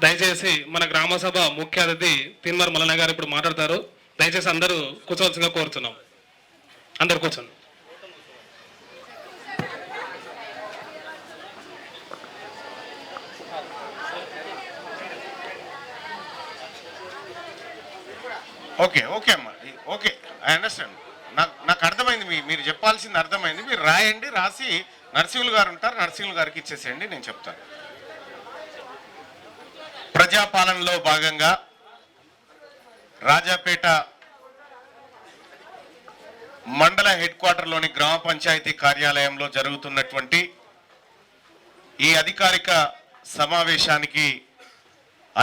దయచేసి మన గ్రామ సభ ముఖ్య అతిథి తిన్మర్ మల్లన్న గారు ఇప్పుడు మాట్లాడతారు. దయచేసి అందరూ కూర్చోవలసిందిగా కోరుతున్నాం. అందరు కూర్చోండి. ఓకే ఓకే అమ్మా, ఓకే, ఐ అండర్స్టాండ్. నాకు అర్థమైంది, మీరు చెప్పాల్సింది అర్థమైంది. మీరు రాయండి, రాసి నర్సింహులు గారు ఉంటారు, నర్సింహులు గారికి ఇచ్చేసేయండి, నేను చెప్తాను. ప్రజాపాలనలో భాగంగా రాజాపేట మండల హెడ్ క్వార్టర్లోని గ్రామ పంచాయతీ కార్యాలయంలో జరుగుతున్నటువంటి ఈ అధికారిక సమావేశానికి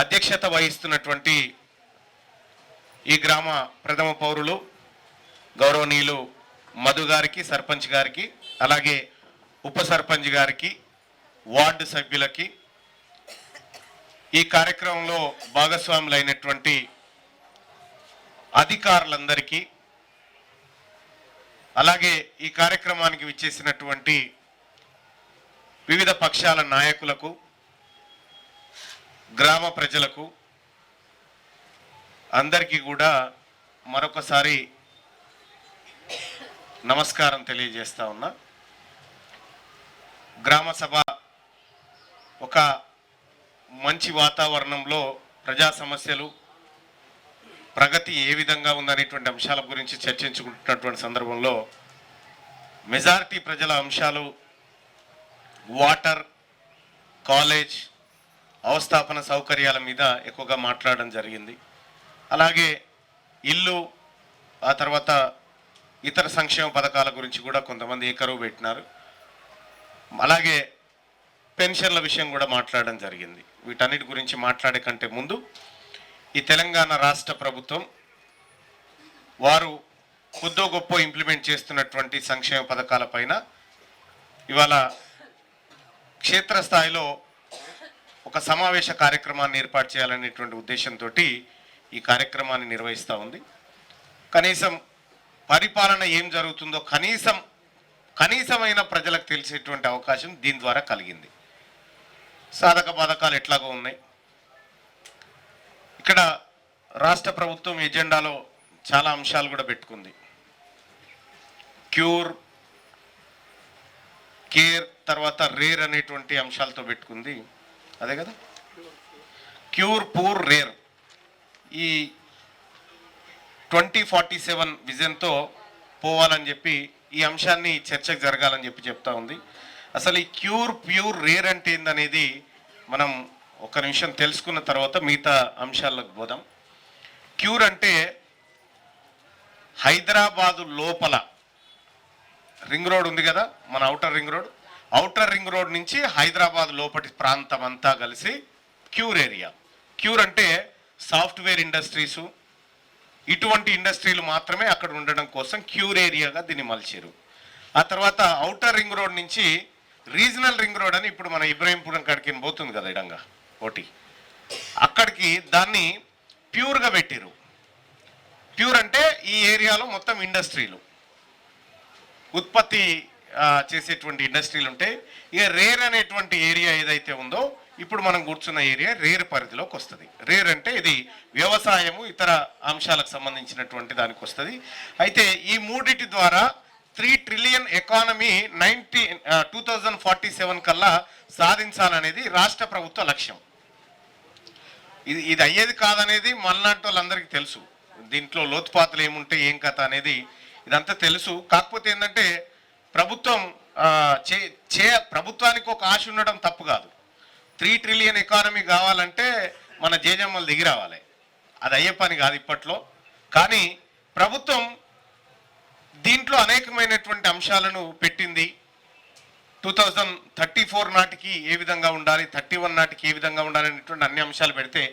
అధ్యక్షత వహిస్తున్నటువంటి ఈ గ్రామ ప్రథమ పౌరులు గౌరవనీయులు మధు గారికి, సర్పంచ్ గారికి, అలాగే ఉప సర్పంచ్ గారికి, వార్డు సభ్యులకి, ఈ కార్యక్రమంలో భాగస్వాములైనటువంటి అధికారులందరికీ, అలాగే ఈ కార్యక్రమానికి విచ్చేసినటువంటి వివిధ పక్షాల నాయకులకు, గ్రామ ప్రజలకు అందరికీ కూడా మరొకసారి నమస్కారం తెలియజేస్తా ఉన్నా. గ్రామ సభ ఒక మంచి వాతావరణంలో ప్రజా సమస్యలు, ప్రగతి ఏ విధంగా ఉందనేటువంటి అంశాల గురించి చర్చించుకుంటున్నటువంటి సందర్భంలో మెజారిటీ ప్రజల అంశాలు వాటర్, కాలేజ్, అవస్థాపన సౌకర్యాల మీద ఎక్కువగా మాట్లాడడం జరిగింది. అలాగే ఇల్లు, ఆ తర్వాత ఇతర సంక్షేమ పథకాల గురించి కూడా కొంతమంది ఏకరువు పెట్టినారు. అలాగే పెన్షన్ల విషయం కూడా మాట్లాడడం జరిగింది. వీటన్నిటి గురించి మాట్లాడే కంటే ముందు ఈ తెలంగాణ రాష్ట్ర ప్రభుత్వం వారు కొద్దో గొప్ప ఇంప్లిమెంట్ చేస్తున్నటువంటి సంక్షేమ పథకాలపైన ఇవాళ క్షేత్రస్థాయిలో ఒక సమావేశ కార్యక్రమాన్ని ఏర్పాటు చేయాలనేటువంటి ఉద్దేశంతో ఈ కార్యక్రమాన్ని నిర్వహిస్తూ ఉంది. కనీసం పరిపాలన ఏం జరుగుతుందో కనీసమైన ప్రజలకు తెలిసేటువంటి అవకాశం దీని ద్వారా కలిగింది. సాధక బాధకాలు ఎట్లాగో ఉన్నాయి. ఇక్కడ రాష్ట్ర ప్రభుత్వం ఎజెండాలో చాలా అంశాలు కూడా పెట్టుకుంది. క్యూర్, కేర్, తర్వాత రేర్ అనేటువంటి అంశాలతో పెట్టుకుంది. అదే కదా, క్యూర్, పూర్, రేర్. ఈ 2047 విజన్తో పోవాలని చెప్పి ఈ అంశాన్ని చర్చకు జరగాలని చెప్పి చెప్తా ఉంది. అసలు ఈ క్యూర్, ప్యూర్, రేర్ అంటే ఏందనేది మనం ఒక నిమిషం తెలుసుకున్న తర్వాత మిగతా అంశాలకు పోదాం. క్యూర్ అంటే హైదరాబాదు లోపల రింగ్ రోడ్ ఉంది కదా, మన ఔటర్ రింగ్ రోడ్ నుంచి హైదరాబాద్ లోపటి ప్రాంతం అంతా కలిసి క్యూర్ ఏరియా. క్యూర్ అంటే సాఫ్ట్వేర్ ఇండస్ట్రీసు, ఇటువంటి ఇండస్ట్రీలు మాత్రమే అక్కడ ఉండడం కోసం క్యూర్ ఏరియాగా దీన్ని మలిచారు. ఆ తర్వాత ఔటర్ రింగ్ రోడ్ నుంచి రీజనల్ రింగ్ రోడ్ అని ఇప్పుడు మన ఇబ్రాహీంపురం కాడికి పోతుంది కదా ఇడంగా ఒకటి, అక్కడికి దాన్ని ప్యూర్గా పెట్టారు. ప్యూర్ అంటే ఈ ఏరియాలో మొత్తం ఇండస్ట్రీలు, ఉత్పత్తి చేసేటువంటి ఇండస్ట్రీలు ఉంటాయి. ఇక రేర్ అనేటువంటి ఏరియా ఏదైతే ఉందో ఇప్పుడు మనం కూర్చున్న ఏరియా రేర్ పరిధిలోకి వస్తుంది. రేర్ అంటే ఇది వ్యవసాయము, ఇతర అంశాలకు సంబంధించినటువంటి దానికి వస్తుంది. అయితే ఈ మూడిటి ద్వారా 3 ట్రిలియన్ ఎకానమీ 2047 కల్లా సాధించాలనేది రాష్ట్ర ప్రభుత్వ లక్ష్యం. ఇది అయ్యేది కాదనేది మనలాంటి వాళ్ళందరికీ తెలుసు. దీంట్లో లోతుపాతులు ఏముంటాయి, ఏం కథ అనేది ఇదంతా తెలుసు. కాకపోతే ఏంటంటే ప్రభుత్వానికి ఒక ఆశ ఉండడం తప్పు కాదు. 3 ట్రిలియన్ ఎకానమీ కావాలంటే మన జేజమ్మలు దిగి రావాలి. అది అయ్యే పని కాదు ఇప్పట్లో. కానీ ప్రభుత్వం దీంట్లో అనేకమైనటువంటి అంశాలను పెట్టింది. 2034 నాటికి ఏ విధంగా ఉండాలి, 31 నాటికి ఏ విధంగా ఉండాలి అనేటువంటి అన్ని అంశాలు పెడితే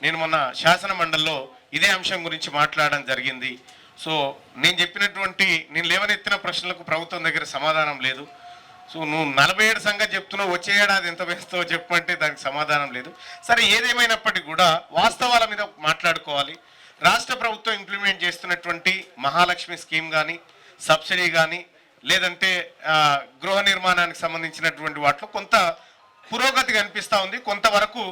నేను మొన్న శాసన మండలిలో ఇదే అంశం గురించి మాట్లాడడం జరిగింది. సో నేను లేవనెత్తిన ప్రశ్నలకు ప్రభుత్వం దగ్గర సమాధానం లేదు. సో నువ్వు 47 సంగతి చెప్తున్నావు, వచ్చే ఏడాది ఎంత వేస్తావో చెప్పమంటే దానికి సమాధానం లేదు. సరే, ఏదేమైనప్పటికీ కూడా వాస్తవాల మీద మాట్లాడుకోవాలి. రాష్ట్ర ప్రభుత్వం ఇంప్లిమెంట్ చేస్తున్నటువంటి మహాలక్ష్మి స్కీమ్ కానీ, సబ్సిడీ కానీ, లేదంటే గృహ నిర్మాణానికి సంబంధించినటువంటి వాటిలో కొంత పురోగతి కనిపిస్తూ ఉంది. కొంతవరకు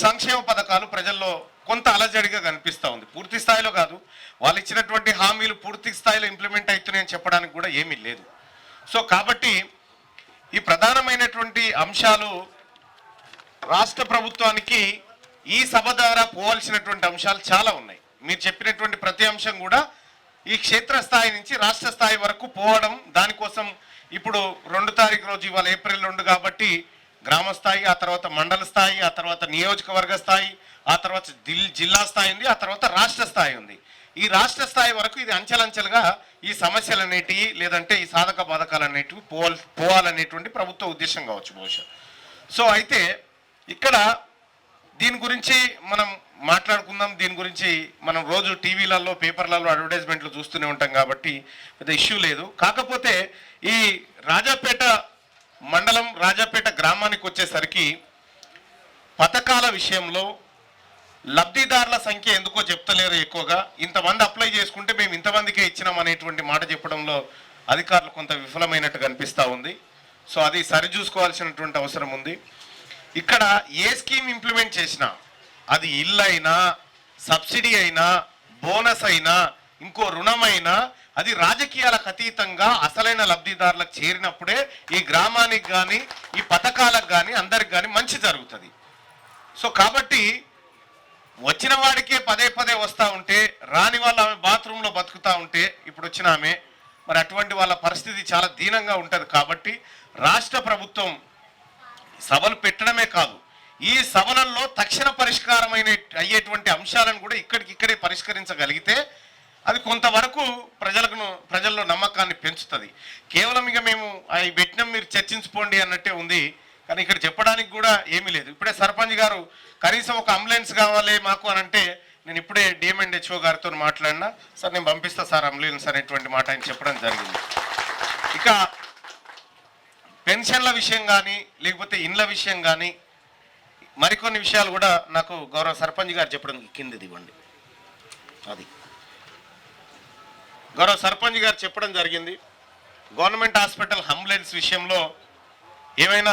సంక్షేమ పథకాలు ప్రజల్లో కొంత అలజడిగా కనిపిస్తూ ఉంది. పూర్తి స్థాయిలో కాదు, వాళ్ళు ఇచ్చినటువంటి హామీలు పూర్తి స్థాయిలో ఇంప్లిమెంట్ అవుతున్నాయని చెప్పడానికి కూడా ఏమీ లేదు. సో కాబట్టి ఈ ప్రధానమైనటువంటి అంశాలు రాష్ట్ర ప్రభుత్వానికి ఈ సభ ద్వారా పోవాల్సినటువంటి అంశాలు చాలా ఉన్నాయి. మీరు చెప్పినటువంటి ప్రతి అంశం కూడా ఈ క్షేత్రస్థాయి నుంచి రాష్ట్ర స్థాయి వరకు పోవడం, దానికోసం ఇప్పుడు 2 తారీఖు రోజు, ఇవాళ ఏప్రిల్ 2 కాబట్టి గ్రామ స్థాయి, ఆ తర్వాత మండల స్థాయి, ఆ తర్వాత నియోజకవర్గ స్థాయి, ఆ తర్వాత జిల్లా స్థాయి ఉంది, ఆ తర్వాత రాష్ట్ర స్థాయి ఉంది. ఈ రాష్ట్ర స్థాయి వరకు ఇది అంచెలంచెలుగా ఈ సమస్యలు అనేటివి, లేదంటే ఈ సాధక బాధకాలు అనేటివి పోవాలనేటువంటి ప్రభుత్వ ఉద్దేశం కావచ్చు బహుశా. సో అయితే ఇక్కడ దీని గురించి మనం మాట్లాడుకుందాం. దీని గురించి మనం రోజు టీవీలలో, పేపర్లలో అడ్వర్టైజ్మెంట్లు చూస్తూనే ఉంటాం కాబట్టి పెద్ద ఇష్యూ లేదు. కాకపోతే ఈ రాజాపేట మండలం, రాజాపేట గ్రామానికి వచ్చేసరికి పథకాల విషయంలో లబ్ధిదారుల సంఖ్య ఎందుకో చెప్తలేరు ఎక్కువగా. ఇంతమంది అప్లై చేసుకుంటే మేము ఇంతమందికే ఇచ్చినాం అనేటువంటి మాట చెప్పడంలో అధికారులు కొంత విఫలమైనట్టు కనిపిస్తూ ఉంది. సో అది సరిచూసుకోవాల్సినటువంటి అవసరం ఉంది. ఇక్కడ ఏ స్కీమ్ ఇంప్లిమెంట్ చేసినా, అది ఇల్లు అయినా, సబ్సిడీ అయినా, బోనస్ అయినా, ఇంకో రుణమైనా, అది రాజకీయాలకు అతీతంగా అసలైన లబ్ధిదారులకు చేరినప్పుడే ఈ గ్రామానికి కానీ, ఈ పథకాలకు కానీ, అందరికి కానీ మంచి జరుగుతుంది. సో కాబట్టి వచ్చిన వాడికే పదే పదే వస్తూ ఉంటే, రాని వాళ్ళు ఆమె బాత్రూంలో బతుకుతూ ఉంటే, ఇప్పుడు వచ్చిన ఆమె, మరి అటువంటి వాళ్ళ పరిస్థితి చాలా దీనంగా ఉంటుంది. కాబట్టి రాష్ట్ర ప్రభుత్వం సభలు పెట్టడమే కాదు, ఈ సభలలో తక్షణ పరిష్కారమైన అయ్యేటువంటి అంశాలను కూడా ఇక్కడికిక్కడే పరిష్కరించగలిగితే అది కొంతవరకు ప్రజల్లో నమ్మకాన్ని పెంచుతుంది. కేవలం ఇక మేము అవి పెట్టినాం, మీరు చర్చించుకోండి అన్నట్టే ఉంది. కానీ ఇక్కడ చెప్పడానికి కూడా ఏమీ లేదు. ఇప్పుడే సర్పంచ్ గారు కనీసం ఒక అంబులెన్స్ కావాలి మాకు అని అంటే, నేను ఇప్పుడే డిఎంఎండ్హెచ్ఓ గారితో మాట్లాడినా, సార్ నేను పంపిస్తా సార్ అంబులెన్స్ అనేటువంటి మాట ఆయన చెప్పడం జరిగింది. ఇక పెన్షన్ల విషయం కానీ, లేకపోతే ఇండ్ల విషయం కానీ, మరికొన్ని విషయాలు కూడా నాకు గౌరవ సర్పంచ్ గారు చెప్పడం, కిందది ఇవ్వండి, అది గౌరవ సర్పంచ్ గారు చెప్పడం జరిగింది. గవర్నమెంట్ హాస్పిటల్ అంబులెన్స్ విషయంలో ఏమైనా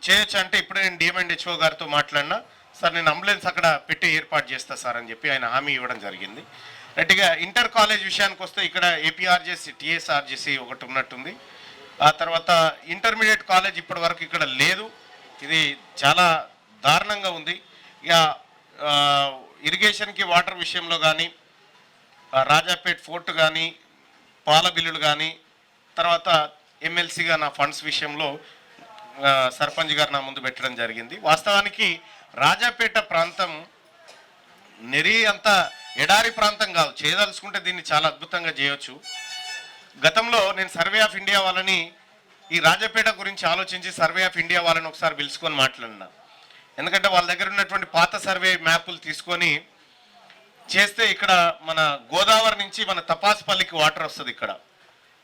చేయొచ్చు అంటే, ఇప్పుడే నేను డిఎంఎండ్హెచ్ఓ గారితో మాట్లాడినా, సార్ నేను అంబులెన్స్ అక్కడ పెట్టి ఏర్పాటు చేస్తా సార్ అని చెప్పి ఆయన హామీ ఇవ్వడం జరిగింది. రైట్గా ఇంటర్ కాలేజ్ విషయానికి వస్తే ఇక్కడ ఏపీఆర్జేసీ, టీఎస్ఆర్జేసీ ఒకటి ఉన్నట్టుంది. ఆ తర్వాత ఇంటర్మీడియట్ కాలేజ్ ఇప్పటి వరకు ఇక్కడ లేదు. ఇది చాలా దారుణంగా ఉంది. ఇక ఇరిగేషన్కి వాటర్ విషయంలో కానీ, రాజాపేట్ ఫోర్ట్ కానీ, పాల బిల్లులు కానీ, తర్వాత ఎమ్మెల్సీగా నా ఫండ్స్ విషయంలో సర్పంచ్ గారు నా ముందు పెట్టడం జరిగింది. వాస్తవానికి రాజాపేట ప్రాంతం నెరి అంత ఎడారి ప్రాంతం కాదు, చేయదలుచుకుంటే దీన్ని చాలా అద్భుతంగా చేయొచ్చు. గతంలో నేను సర్వే ఆఫ్ ఇండియా వాళ్ళని ఈ రాజాపేట గురించి ఆలోచించి సర్వే ఆఫ్ ఇండియా వాళ్ళని ఒకసారి పిలుచుకొని మాట్లాడినా. ఎందుకంటే వాళ్ళ దగ్గర ఉన్నటువంటి పాత సర్వే మ్యాపులు తీసుకొని చేస్తే ఇక్కడ మన గోదావరి నుంచి మన తపాస్పల్లికి వాటర్ వస్తుంది. ఇక్కడ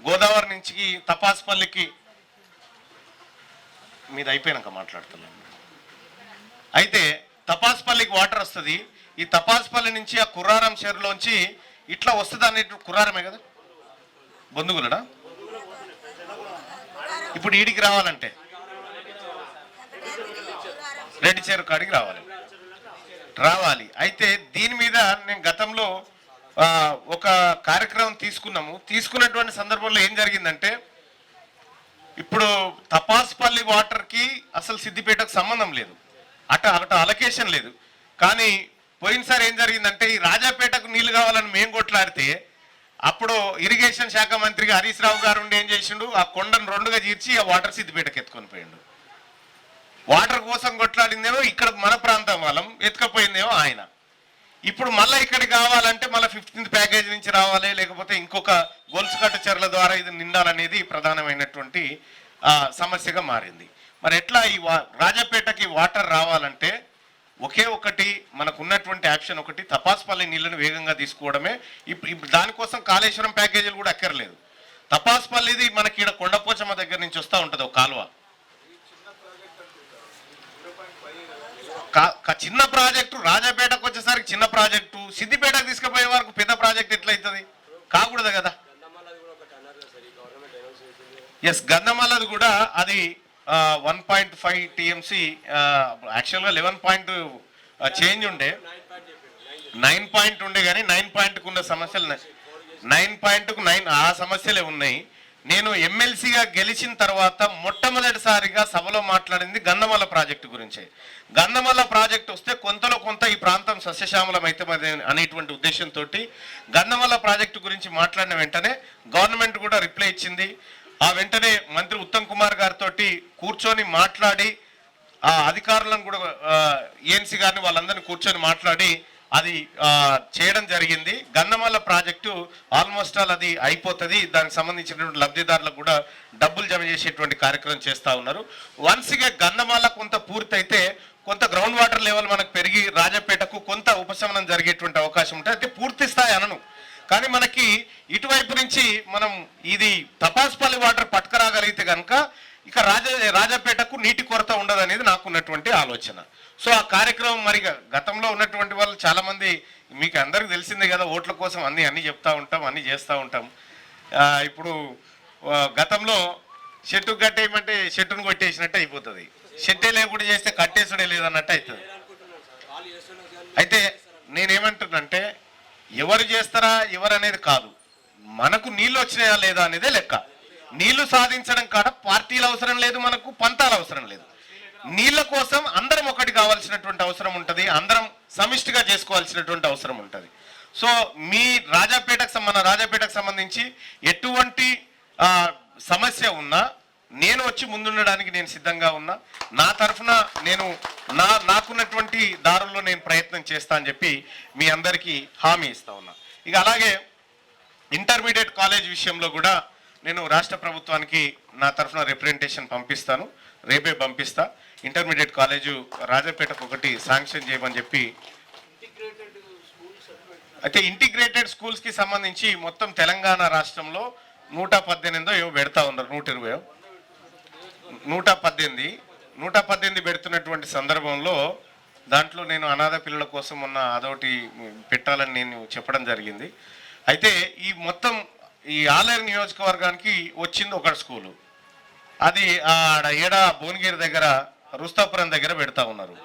గోదావరి నుంచి తపాస్పల్లికి, మీద అయిపోయాక మాట్లాడుతున్నాను, అయితే తపాస్పల్లికి వాటర్ వస్తుంది. ఈ తపాస్పల్లి నుంచి ఆ కుర్రారం చెరువులోంచి ఇట్లా వస్తుంది అనే, కుర్రారమే కదా, బొందుగులడా, ఇప్పుడు ఈడికి రావాలంటే రెడ్డి చెరువు కాడికి రావాలి. అయితే దీని మీద నేను గతంలో ఒక కార్యక్రమం తీసుకున్నటువంటి సందర్భంలో ఏం జరిగిందంటే, ఇప్పుడు తపాస్పల్లి వాటర్కి అసలు సిద్దిపేటకు సంబంధం లేదు, అటు అలొకేషన్ లేదు. కానీ పోయినసారి ఏం జరిగిందంటే, ఈ రాజాపేటకు నీళ్లు కావాలని మేము కొట్లాడితే, అప్పుడు ఇరిగేషన్ శాఖ మంత్రిగా హరీష్ రావు గారు ఉండి ఏం చేసిండు, ఆ కొండను 2గా చీర్చి ఆ వాటర్ సిద్దిపేటకు ఎత్తుకొని పోయిండు. వాటర్ కోసం కొట్లాడిందేమో ఇక్కడ మన ప్రాంతం వాళ్ళం, ఎత్తుకపోయిందేమో ఆయన. ఇప్పుడు మళ్ళీ ఇక్కడికి కావాలంటే మళ్ళీ 15th ప్యాకేజ్ నుంచి రావాలి, లేకపోతే ఇంకొక గొలుసుకట్టు చెర్ల ద్వారా ఇది నిండాలనేది ప్రధానమైనటువంటి సమస్యగా మారింది. మరి ఎట్లా ఈ రాజాపేటకి వాటర్ రావాలంటే ఒకే ఒకటి మనకు ఉన్నటువంటి ఆప్షన్ ఒకటి, తపాస్పల్లి నీళ్లను వేగంగా తీసుకోవడమే. ఇప్పుడు దానికోసం కాళేశ్వరం ప్యాకేజీలు కూడా అక్కర్లేదు. తపాస్పల్లిది మనకి ఇక్కడ కొండపోచమ్మ దగ్గర నుంచి వస్తూ ఉంటుంది ఒక కాలువ, చిన్న ప్రాజెక్టు. రాజాపేటకు వచ్చేసరికి చిన్న ప్రాజెక్టు, సిద్దిపేటకు తీసుకుపోయే వరకు పెద్ద ప్రాజెక్ట్ ఎట్లయితుంది, కాకూడదు కదా. ఎస్, గంధమల్లది కూడా అది 1.5 TMC, యాక్చువల్గా చేంజ్ ఉండే 9 పాయింట్ ఉండే కానీ 9 పాయింట్కు ఉన్న సమస్యలు 9 పాయింట్కు 9 ఆ సమస్యలే ఉన్నాయి. నేను ఎమ్మెల్సీగా గెలిచిన తర్వాత మొట్టమొదటిసారిగా సభలో మాట్లాడింది గంధమల్ల ప్రాజెక్టు గురించే. గంధమల్ల ప్రాజెక్టు వస్తే కొంతలో కొంత ఈ ప్రాంతం సస్యశ్యామలం అవుతుంది అనేటువంటి ఉద్దేశంతో గంధమల్ల ప్రాజెక్టు గురించి మాట్లాడిన వెంటనే గవర్నమెంట్ కూడా రిప్లై ఇచ్చింది. ఆ వెంటనే మంత్రి ఉత్తమ్ కుమార్ గారితో కూర్చొని మాట్లాడి ఆ అధికారులను కూడా ఏఎన్సీ గారిని వాళ్ళందరినీ కూర్చొని మాట్లాడి అది చేయడం జరిగింది. గంధమల్ల ప్రాజెక్టు ఆల్మోస్ట్ ఆల్ అది అయిపోతుంది. దానికి సంబంధించినటువంటి లబ్ధిదారులకు కూడా డబ్బులు జమ చేసేటువంటి కార్యక్రమం చేస్తూ ఉన్నారు. వన్స్గా గంధమల్ల కొంత పూర్తయితే కొంత గ్రౌండ్ వాటర్ లెవెల్ మనకు పెరిగి రాజపేటకు కొంత ఉపశమనం జరిగేటువంటి అవకాశం ఉంటుంది. అయితే పూర్తి స్థాయి అనను, కానీ మనకి ఇటువైపు నుంచి మనం ఇది తపాస్పల్లి వాటర్ పట్టుకురాగలిగితే కనుక ఇక రాజపేటకు నీటి కొరత ఉండదు అనేది నాకున్నటువంటి ఆలోచన. సో ఆ కార్యక్రమం మరి గతంలో ఉన్నటువంటి వాళ్ళు చాలా మంది మీకు అందరికి తెలిసిందే కదా, ఓట్ల కోసం అన్ని చెప్తా ఉంటాం, అన్ని చేస్తూ ఉంటాం. ఇప్పుడు గతంలో షెట్టు కట్టేయమంటే షెట్టును కొట్టేసినట్టు అయిపోతుంది, షెట్టే లేకుండా చేస్తే కట్టేసుడే లేదన్నట్టు అవుతుంది. అయితే నేనేమంటున్నంటే ఎవరు చేస్తారా ఎవరు అనేది కాదు, మనకు నీళ్ళు వచ్చినాయా లేదా అనేదే లెక్క. నీళ్లు సాధించడం కాడ పార్టీలు అవసరం లేదు, మనకు పంతాలు అవసరం లేదు. నీళ్ల కోసం అందరం ఒకటి కావాల్సినటువంటి అవసరం ఉంటుంది, అందరం సమిష్టిగా చేసుకోవాల్సినటువంటి అవసరం ఉంటుంది. సో మీ మన రాజాపేటకు సంబంధించి ఎటువంటి సమస్య ఉన్నా నేను వచ్చి ముందుండడానికి నేను సిద్ధంగా ఉన్నా. నా తరఫున నేను నాకున్నటువంటి దారుల్లో నేను ప్రయత్నం చేస్తా అని చెప్పి మీ అందరికీ హామీ ఇస్తా ఉన్నా. ఇక అలాగే ఇంటర్మీడియట్ కాలేజ్ విషయంలో కూడా నేను రాష్ట్ర ప్రభుత్వానికి నా తరఫున రిప్రజెంటేషన్ పంపిస్తాను, రేపే పంపిస్తా. ఇంటర్మీడియట్ కాలేజు రాజపేటకు ఒకటి శాంక్షన్ చేయమని చెప్పి. అయితే ఇంటిగ్రేటెడ్ స్కూల్స్కి సంబంధించి మొత్తం తెలంగాణ రాష్ట్రంలో 118 ఏవో పెడతా ఉన్నారు, 118 పెడుతున్నటువంటి సందర్భంలో దాంట్లో నేను అనాథ పిల్లల కోసం ఉన్న అదొకటి పెట్టాలని నేను చెప్పడం జరిగింది. అయితే ఈ మొత్తం ఈ ఆలేరు నియోజకవర్గానికి వచ్చింది ఒక స్కూలు, అది ఆడ ఏడా భువనగిరి దగ్గర రుస్తాపురం దగ్గర పెడతా ఉన్నారు.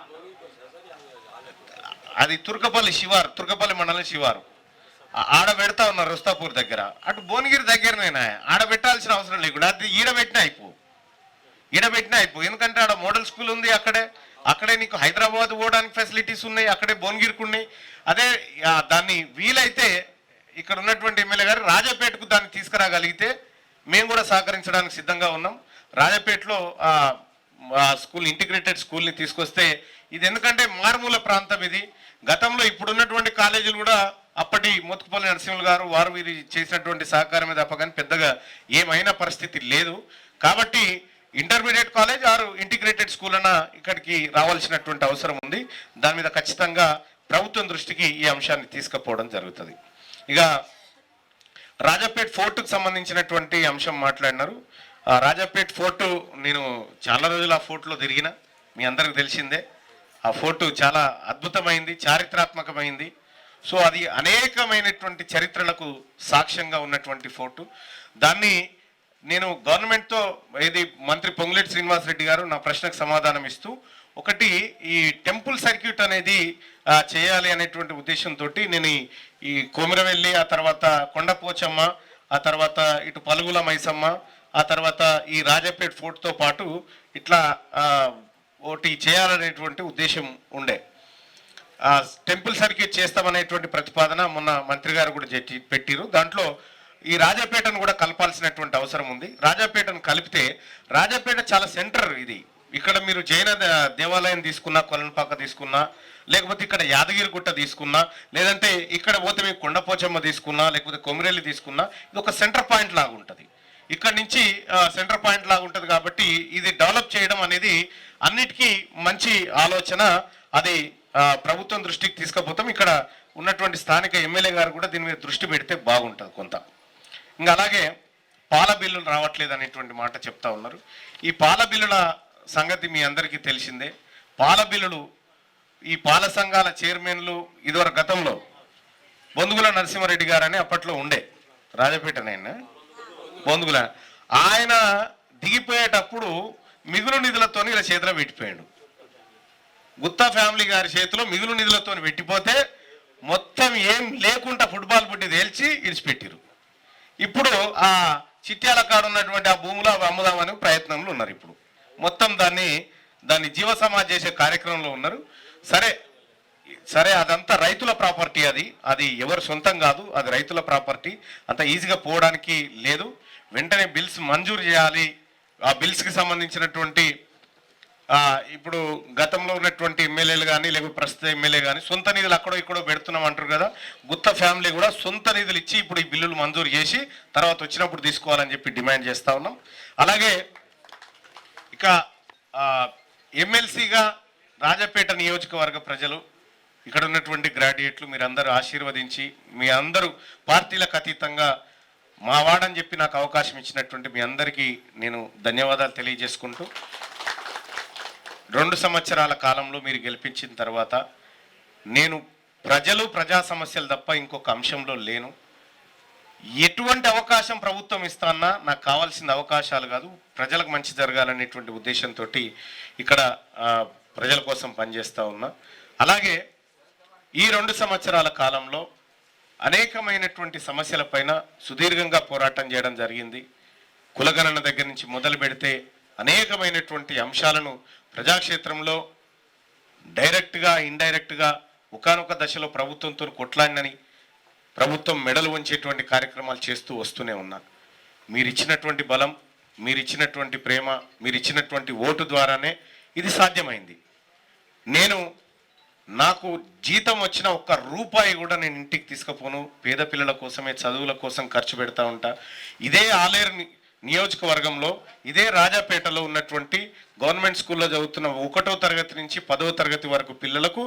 అది తుర్కపల్లి మండలం శివారు ఆడ పెడతా ఉన్నారు రుస్తాపూర్ దగ్గర. అటు భువనగిరి దగ్గరనేనా, ఆడ పెట్టాల్సిన అవసరం లేకుండా అది ఈడబెట్టినా అయిపో. ఎందుకంటే ఆడ మోడల్ స్కూల్ ఉంది, అక్కడే నీకు హైదరాబాద్ పోవడానికి ఫెసిలిటీస్ ఉన్నాయి, అక్కడే భువనగిరికి ఉన్నాయి. అదే దాన్ని వీలైతే ఇక్కడ ఉన్నటువంటి ఎమ్మెల్యే గారు రాజాపేటకు దాన్ని తీసుకురాగలిగితే మేము కూడా సహకరించడానికి సిద్ధంగా ఉన్నాం. రాజాపేటలో స్కూల్ ఇంటిగ్రేటెడ్ స్కూల్ని తీసుకొస్తే ఇది ఎందుకంటే మారుమూల ప్రాంతం ఇది. గతంలో ఇప్పుడున్నటువంటి కాలేజీలు కూడా అప్పటి మోత్కుపల్లి నరసింహులు గారు వారు వీరు చేసినటువంటి సహకారమే తప్ప కానీ పెద్దగా ఏమైనా పరిస్థితి లేదు. కాబట్టి ఇంటర్మీడియట్ కాలేజ్ ఆరు ఇంటిగ్రేటెడ్ స్కూల్ అన్న ఇక్కడికి రావాల్సినటువంటి అవసరం ఉంది. దాని మీద ఖచ్చితంగా ప్రభుత్వం దృష్టికి ఈ అంశాన్ని తీసుకుపోవడం జరుగుతుంది. ఇక రాజాపేట్ ఫోర్టుకు సంబంధించినటువంటి అంశం మాట్లాడినారు. రాజాపేట్ ఫోర్టు నేను చాలా రోజులు ఆ ఫోర్టులో తిరిగిన, మీ అందరికి తెలిసిందే. ఆ ఫోర్టు చాలా అద్భుతమైంది, చారిత్రాత్మకమైంది. సో అది అనేకమైనటువంటి చరిత్రలకు సాక్ష్యంగా ఉన్నటువంటి ఫోర్టు. దాన్ని నేను గవర్నమెంట్తో ఇది మంత్రి పొంగులేటి శ్రీనివాసరెడ్డి గారు నా ప్రశ్నకు సమాధానం ఇస్తూ ఒకటి ఈ టెంపుల్ సర్క్యూట్ అనేది చేయాలి అనేటువంటి ఉద్దేశంతో నేను ఈ కొమిరవెల్లి, ఆ తర్వాత కొండపోచమ్మ, ఆ తర్వాత ఇటు పలుగుల మైసమ్మ, ఆ తర్వాత ఈ రాజాపేట్ ఫోర్ట్తో పాటు ఇట్లా ఒకటి చేయాలనేటువంటి ఉద్దేశం ఉండే. టెంపుల్ సర్క్యూట్ చేస్తామనేటువంటి ప్రతిపాదన మొన్న మంత్రి గారు కూడా పెట్టిరు. దాంట్లో ఈ రాజాపేటను కూడా కలపాల్సినటువంటి అవసరం ఉంది. రాజాపేటను కలిపితే రాజాపేట చాలా సెంటర్ ఇది. ఇక్కడ మీరు జైన దేవాలయం తీసుకున్నా, కొలనపాక తీసుకున్నా, లేకపోతే ఇక్కడ యాదగిరిగుట్ట తీసుకున్నా, లేదంటే ఇక్కడ పోతే మీకు కొండపోచమ్మ తీసుకున్నా, లేకపోతే కొమిరెల్లి తీసుకున్నా, ఇది ఒక సెంటర్ పాయింట్ లాగా ఉంటుంది. ఇక్కడ నుంచి సెంటర్ పాయింట్ లాగా ఉంటుంది. కాబట్టి ఇది డెవలప్ చేయడం అనేది అన్నిటికీ మంచి ఆలోచన. అది ప్రభుత్వం దృష్టికి తీసుకుపోతాం. ఇక్కడ ఉన్నటువంటి స్థానిక ఎమ్మెల్యే గారు కూడా దీని మీద దృష్టి పెడితే బాగుంటుంది కొంత. ఇంకా అలాగే పాల బిల్లులు రావట్లేదు అనేటువంటి మాట చెప్తా ఉన్నారు. ఈ పాల బిల్లుల సంగతి మీ అందరికీ తెలిసిందే. పాల బిల్లులు ఈ పాల సంఘాల చైర్మన్లు ఇదివరకు గతంలో బొందుగుల నరసింహారెడ్డి గారు అని అప్పట్లో ఉండే రాజపేటనైనా బొందుగుల, ఆయన దిగిపోయేటప్పుడు మిగులు నిధులతో ఇలా చేతిలో పెట్టిపోయాడు. గుత్తా ఫ్యామిలీ గారి చేతిలో మిగులు నిధులతో పెట్టిపోతే మొత్తం ఏం లేకుండా ఫుట్బాల్ బుడ్డి తేల్చి ఇడిచిపెట్టిరు. ఇప్పుడు ఆ చిట్యాల కాడ ఉన్నటువంటి ఆ భూములు అవి అమ్ముదామని ప్రయత్నంలో ఉన్నారు. ఇప్పుడు మొత్తం దాన్ని జీవ సమాజ్ చేసే కార్యక్రమంలో ఉన్నారు. సరే అదంతా రైతుల ప్రాపర్టీ, అది ఎవరు సొంతం కాదు, అది రైతుల ప్రాపర్టీ. అంత ఈజీగా పోవడానికి లేదు. వెంటనే బిల్స్ మంజూరు చేయాలి. ఆ బిల్స్కి సంబంధించినటువంటి ఇప్పుడు గతంలో ఉన్నటువంటి ఎమ్మెల్యేలు కానీ లేకపోతే ప్రస్తుత ఎమ్మెల్యే కానీ సొంత నిధులు అక్కడో ఇక్కడో పెడుతున్నాం అంటారు కదా. గుత్త ఫ్యామిలీ కూడా సొంత నిధులు ఇచ్చి ఇప్పుడు ఈ బిల్లులు మంజూరు చేసి తర్వాత వచ్చినప్పుడు తీసుకోవాలని చెప్పి డిమాండ్ చేస్తూ ఉన్నాం. అలాగే ఇక ఎమ్మెల్సీగా రాజపేట నియోజకవర్గ ప్రజలు, ఇక్కడ ఉన్నటువంటి గ్రాడ్యుయేట్లు మీరందరూ ఆశీర్వదించి మీ అందరూ పార్టీలకు అతీతంగా మా వాడని చెప్పి నాకు అవకాశం ఇచ్చినటువంటి మీ అందరికీ నేను ధన్యవాదాలు తెలియజేసుకుంటూ 2 సంవత్సరాల కాలంలో మీరు గెలిపించిన తర్వాత నేను ప్రజా సమస్యలు తప్ప ఇంకొక అంశంలో లేను. ఎటువంటి అవకాశం ప్రభుత్వం ఇస్తానా నాకు కావాల్సిన అవకాశాలు కాదు, ప్రజలకు మంచి జరగాలనేటువంటి ఉద్దేశంతో ఇక్కడ ప్రజల కోసం పనిచేస్తూ ఉన్నా. అలాగే ఈ 2 సంవత్సరాల కాలంలో అనేకమైనటువంటి సమస్యలపైన సుదీర్ఘంగా పోరాటం చేయడం జరిగింది. కులగణన దగ్గర నుంచి మొదలు పెడితే అనేకమైనటువంటి అంశాలను ప్రజాక్షేత్రంలో డైరెక్ట్గా ఇండైరెక్ట్గా ఒకానొక దశలో ప్రభుత్వంతో కొట్లాడినని ప్రభుత్వం మెడలు వంచేటువంటి కార్యక్రమాలు చేస్తూ వస్తూనే ఉన్నా. మీరు ఇచ్చినటువంటి బలం, మీరు ఇచ్చినటువంటి ప్రేమ, మీరు ఇచ్చినటువంటి ఓటు ద్వారానే ఇది సాధ్యమైంది. నాకు జీతం వచ్చిన ఒక్క రూపాయి కూడా నేను ఇంటికి తీసుకుపోను. పేద పిల్లల కోసమే, చదువుల కోసం ఖర్చు పెడతా ఉంటా. ఇదే ఆలేరు నియోజకవర్గంలో, ఇదే రాజాపేటలో ఉన్నటువంటి గవర్నమెంట్ స్కూల్లో చదువుతున్న 1వ తరగతి నుంచి 10వ తరగతి వరకు పిల్లలకు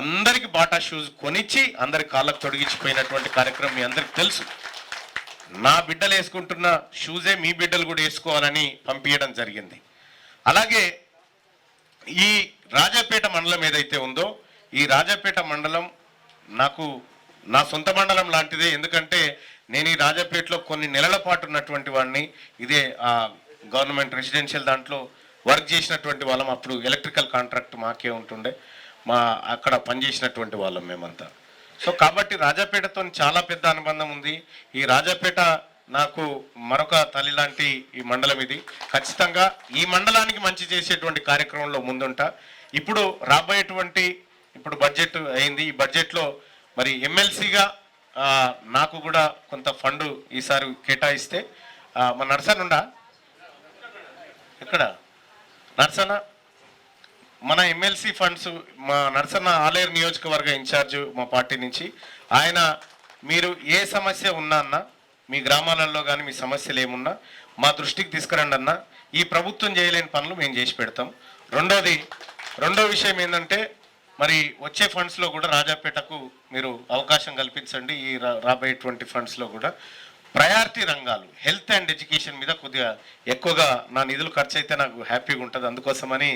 అందరికీ బాటా షూస్ కొనిచ్చి అందరి కాళ్ళకు తొడిగించిపోయినటువంటి కార్యక్రమం మీ అందరికి తెలుసు. నా బిడ్డలు వేసుకుంటున్న షూజే మీ బిడ్డలు కూడా వేసుకోవాలని పంపించడం జరిగింది. అలాగే ఈ రాజాపేట మండలం ఏదైతే ఉందో, ఈ రాజాపేట మండలం నాకు నా సొంత మండలం లాంటిదే. ఎందుకంటే నేను ఈ రాజాపేటలో కొన్ని నెలల పాటు ఉన్నటువంటి వాడిని. ఇదే గవర్నమెంట్ రెసిడెన్షియల్ దాంట్లో వర్క్ చేసినటువంటి వాళ్ళం. అప్పుడు ఎలక్ట్రికల్ కాంట్రాక్ట్ మాకే ఉంటుండే, అక్కడ పనిచేసినటువంటి వాళ్ళం మేమంతా. సో కాబట్టి రాజాపేటతో చాలా పెద్ద అనుబంధం ఉంది. ఈ రాజాపేట నాకు మరొక తల్లి లాంటి ఈ మండలం ఇది. ఖచ్చితంగా ఈ మండలానికి మంచి చేసేటువంటి కార్యక్రమంలో ముందుంటా. ఇప్పుడు రాబోయేటువంటి బడ్జెట్ అయింది. ఈ బడ్జెట్లో మరి ఎమ్మెల్సీగా నాకు కూడా కొంత ఫండ్ ఈసారి కేటాయిస్తే మన నర్సన్న ఎక్కడ నర్సన్న మన ఎమ్మెల్సీ ఫండ్స్ మా నర్సన్న ఆలేరు నియోజకవర్గ ఇన్ఛార్జ్ మా పార్టీ నుంచి ఆయన, మీరు ఏ సమస్య ఉన్నా అన్న, మీ గ్రామాలలో కానీ మీ సమస్యలు ఏమున్నా మా దృష్టికి తీసుకురండి అన్న. ఈ ప్రభుత్వం చేయలేని పనులు మేము చేసి పెడతాం. రెండో విషయం ఏంటంటే, మరి వచ్చే ఫండ్స్లో కూడా రాజాపేటకు మీరు అవకాశం కల్పించండి. ఈ రాబోయేటువంటి ఫండ్స్లో కూడా ప్రయారిటీ రంగాలు హెల్త్ అండ్ ఎడ్యుకేషన్ మీద కొద్దిగా ఎక్కువగా నా నిధులు ఖర్చు అయితే నాకు హ్యాపీగా ఉంటుంది. అందుకోసమని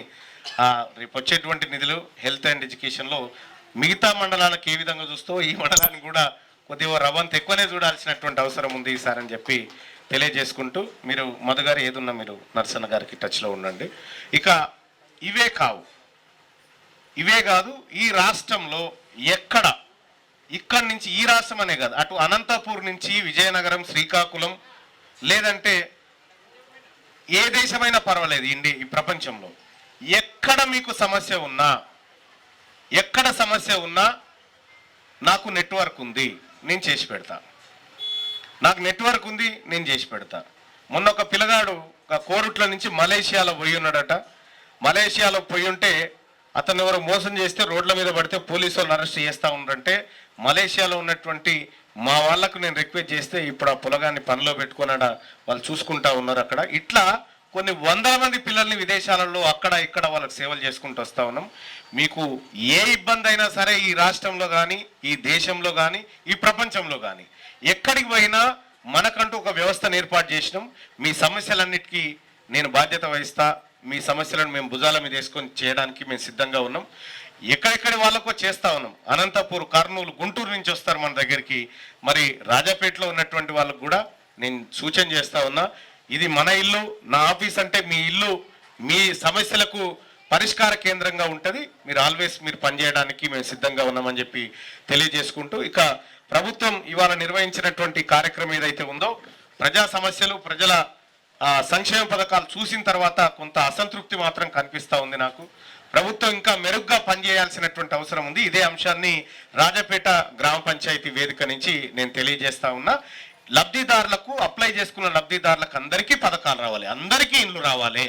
రేపు వచ్చేటువంటి నిధులు హెల్త్ అండ్ ఎడ్యుకేషన్లో మిగతా మండలాలకు ఏ విధంగా చూస్తూ ఈ మండలానికి కూడా కొద్దిగా రవంత ఎక్కువనే చూడాల్సినటువంటి అవసరం ఉంది ఈసారి అని చెప్పి తెలియజేసుకుంటూ, మీరు మధు గారు ఏదున్నా మీరు నర్సన్న గారికి టచ్లో ఉండండి. ఇక ఇవే కాదు ఈ రాష్ట్రంలో ఇక్కడి నుంచి, ఈ రాష్ట్రం అనే కాదు, అటు అనంతపూర్ నుంచి విజయనగరం, శ్రీకాకుళం, లేదంటే ఏ దేశమైనా పర్వాలేదు ఈ ప్రపంచంలో ఎక్కడ మీకు సమస్య ఉన్నా నాకు నెట్వర్క్ ఉంది, నేను చేసి పెడతా. నాకు నెట్వర్క్ ఉంది, నేను చేసి పెడతా. మొన్న ఒక పిల్లగాడు కోరుట్ల నుంచి మలేషియాలో పోయి ఉన్నాడట. మలేషియాలో పోయి ఉంటే అతను ఎవరు మోసం చేస్తే రోడ్ల మీద పడితే పోలీసు వాళ్ళు అరెస్ట్ చేస్తూ ఉన్నారంటే, మలేషియాలో ఉన్నటువంటి మా వాళ్లకు నేను రిక్వెస్ట్ చేస్తే ఇప్పుడు ఆ పులగాన్ని పనిలో పెట్టుకున్నాడ వాళ్ళు చూసుకుంటా ఉన్నారు అక్కడ. ఇట్లా కొన్ని 100 మంది పిల్లల్ని విదేశాలలో అక్కడ ఇక్కడ వాళ్ళకి సేవలు చేసుకుంటూ వస్తూ ఉన్నాం. మీకు ఏ ఇబ్బంది అయినా సరే ఈ రాష్ట్రంలో కానీ, ఈ దేశంలో కానీ, ఈ ప్రపంచంలో కానీ ఎక్కడికి పోయినా మనకంటూ ఒక వ్యవస్థను ఏర్పాటు చేసినాం. మీ సమస్యలన్నిటికీ నేను బాధ్యత వహిస్తా. మీ సమస్యలను మేము భుజాల మీద వేసుకొని చేయడానికి మేము సిద్ధంగా ఉన్నాం. ఎక్కడెక్కడి వాళ్ళకో చేస్తూ ఉన్నాం. అనంతపూర్, కర్నూలు, గుంటూరు నుంచి వస్తారు మన దగ్గరికి. మరి రాజాపేటలో ఉన్నటువంటి వాళ్ళకు కూడా నేను సూచన చేస్తూ ఉన్నా, ఇది మన ఇల్లు, నా ఆఫీస్ అంటే మీ ఇల్లు. మీ సమస్యలకు పరిష్కార కేంద్రంగా ఉంటుంది. మీరు ఆల్వేస్ మీరు పనిచేయడానికి మేము సిద్ధంగా ఉన్నామని చెప్పి తెలియజేసుకుంటూ, ఇక ప్రభుత్వం ఇవాళ నిర్వహించినటువంటి కార్యక్రమం ఏదైతే ఉందో, ప్రజా సమస్యలు, ప్రజల సంక్షేమ పథకాలు చూసిన తర్వాత కొంత అసంతృప్తి మాత్రం కనిపిస్తూ ఉంది నాకు. ప్రభుత్వం ఇంకా మెరుగ్గా పనిచేయాల్సినటువంటి అవసరం ఉంది. ఇదే అంశాన్ని రాజపేట గ్రామ పంచాయతీ వేదిక నుంచి నేను తెలియజేస్తా ఉన్నా. లబ్ధిదారులకు, అప్లై చేసుకున్న లబ్ధిదారులకు అందరికీ పథకాలు రావాలి, అందరికీ ఇండ్లు రావాలి,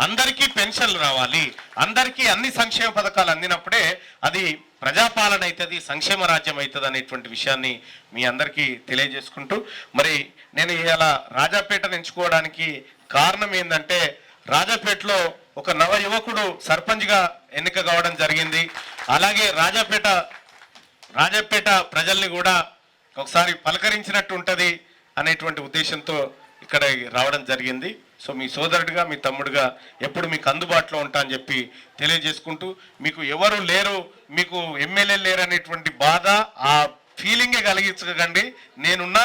అందరికీ పెన్షన్లు రావాలి, అందరికీ అన్ని సంక్షేమ పథకాలు అందినప్పుడే అది ప్రజాపాలన అవుతుంది, సంక్షేమ రాజ్యం అవుతుంది అనేటువంటి విషయాన్ని మీ అందరికీ తెలియజేసుకుంటూ, మరి నేను ఇలా రాజాపేటను ఎంచుకోవడానికి కారణం ఏంటంటే, రాజాపేటలో ఒక నవ యువకుడు సర్పంచ్గా ఎన్నిక కావడం జరిగింది. అలాగే రాజాపేట ప్రజల్ని కూడా ఒకసారి పలకరించినట్టు ఉంటుంది అనేటువంటి ఉద్దేశంతో ఇక్కడ రావడం జరిగింది. సో మీ సోదరుడిగా, మీ తమ్ముడిగా ఎప్పుడు మీకు అందుబాటులో ఉంటా అని చెప్పి తెలియజేసుకుంటూ, మీకు ఎవరు లేరు, మీకు ఎమ్మెల్యే లేరు అనేటువంటి బాధ, ఆ ఫీలింగే కలిగించకండి. నేనున్నా,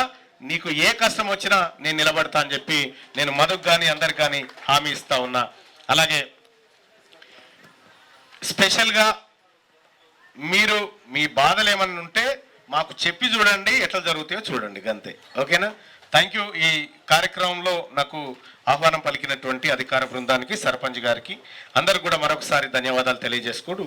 నీకు ఏ కష్టం వచ్చినా నేను నిలబడతా అని చెప్పి నేను మధుకు కానీ అందరికి కానీ హామీ ఇస్తా ఉన్నా. అలాగే స్పెషల్గా మీరు మీ బాధలు ఏమన్నా ఉంటే మాకు చెప్పి చూడండి, ఎట్లా జరుగుతాయో చూడండి, అంతే. ఓకేనా? Thank you. ఈ కార్యక్రమంలో నాకు ఆహ్వానం పలికినటువంటి అధికార బృందానికి, సర్పంచ్ గారికి అందరికి కూడా మరొకసారి ధన్యవాదాలు తెలియజేసుకుంటూ